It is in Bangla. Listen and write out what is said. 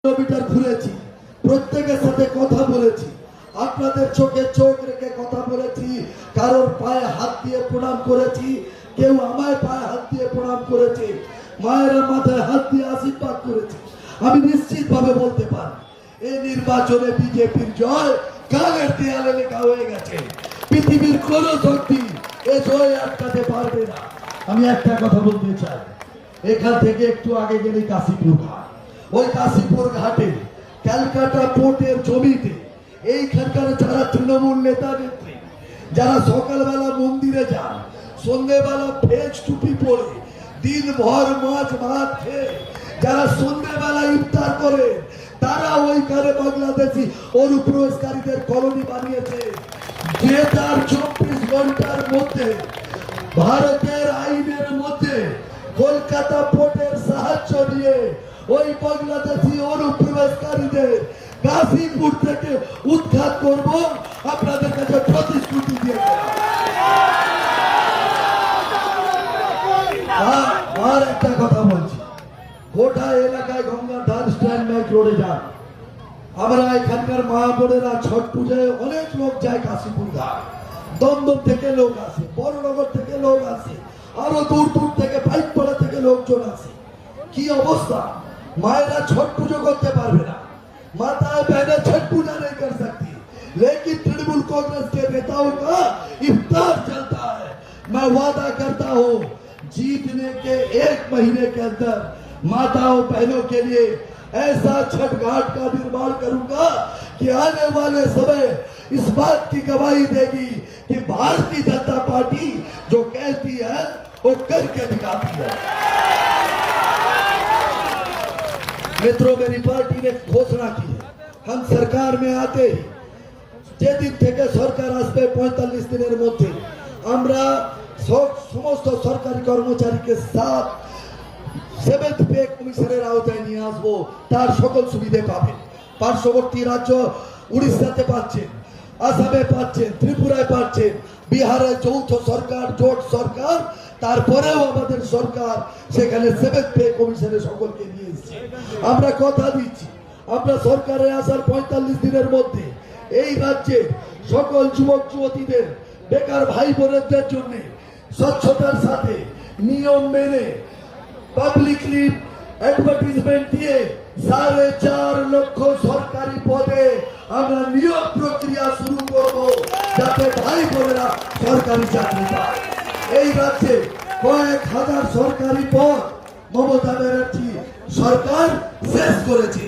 কিলোমিটার ঘুরেছি, প্রত্যেকের সাথে কথা বলেছি, আপনাদের চোখে চোখ রেখে কথা বলেছি, কারোর পায়ে হাত দিয়ে প্রণাম করেছি, কেউ আমায় পায়ে হাত দিয়ে প্রণাম করেছে, মায়েরা মাথায় হাত দিয়ে আশীর্বাদ করেছে। আমি নিশ্চিত ভাবে বলতে পারি এই নির্বাচনে বিজেপির জয় কালের দেয়ালে লেখা হয়ে গেছে। পৃথিবীর কোন শক্তি এ জয় আটকাতে পারবে না। আমি একটা কথা বলতে চাই, এখান থেকে একটু আগে গেলে কাশীপুর ঘাট, ওই কাশীপুর ঘাটে ক্যালকাটা পোর্টের জমিতে এইখানকার যারা তৃণমূল নেতা নেত্রী, যারা সকালবেলা মন্দিরে যান, সন্ধ্যেবেলা ফেজ টুপি পরে দিনভর মাছ ভাত খেয়ে যারা সন্ধ্যেবেলা ইফতার করে, তারা ওইখানে বাংলাদেশি অনুপ্রবেশকারীদের কলোনি বানিয়েছে। যে তার 24 ঘন্টার মধ্যে ভারতের আইনের মধ্যে কলকাতা পোর্টের সাহায্য নিয়ে ওই বাংলাদেশি অনুপ্রবেশকারীদের কাশীপুর থেকে উৎখাত করব, আপনাদের কাছে প্রতিশ্রুতি দিয়ে আর একটা কথা বলছি, গোটা এলাকায় গঙ্গা ধার স্ট্যান্ড ব্যাংক রোডে যান, আমরা এখানকার মা বোনেরা ছট পূজায় অনেক লোক যায় কাশীপুর ঘাট, দমদম থেকে লোক আসে, বড়নগর থেকে লোক আসে, আরো দূর দূর থেকে পাইকপাড়া থেকে লোকজন আসে। কি অবস্থা, मायरा छठ पूजा करते पारबे ना, माताएं बहनें छठ पूजा नहीं कर सकती, लेकिन तृणमूल कांग्रेस के नेताओं का इफ्तार चलता है। मैं वादा करता हूँ जीतने के 1 महीने के अंदर माताओं बहनों के लिए ऐसा छठ घाट का निर्माण करूंगा कि आने वाले समय इस बात की गवाही देगी कि भारतीय जनता पार्टी जो कहती है वो करके दिखाती है। मित्रों, मेरी पार्टी ने घोषणा की है, हम सरकार में आते ही যেদিন থেকে সরকার আসবে 45 দিনের মধ্যে আমরা সমস্ত সরকারি কর্মচারীকে সাথ 7th পে কমিশনের আওতায় নিয়ে আসবো, তার সকল সুবিধা পাবেন। পার্শ্ববর্তী রাজ্য উড়িষ্যাতে পাচ্ছেন, আসামে পাচ্ছেন, ত্রিপুরায় পাচ্ছেন, বিহারে যৌথ সরকার জোট সরকার, তারপরেও আমাদের সরকার সেখানে 7th পে কমিশনের সকলকে নিয়ে এসেছে। আমরা কথা দিচ্ছি, আমরা সরকারে আসার 45 দিনের মধ্যে এই রাজ্যে সকল যুবক যুবতীদের, বেকার ভাই বোনদের জন্য স্বচ্ছতার সাথে নিয়ম মেনে পাবলিকলি অ্যাডভার্টাইজমেন্ট দিয়ে 4.5 লক্ষ সরকারি পদে আমরা নিয়োগ প্রক্রিয়া শুরু করব, যাতে ভাই বোনেরা সরকারি চাকরি পায়। এই রাজ্যে কয়েক হাজার সরকারি পদ মমতা ব্যানার্জি সরকার শেষ করেছে।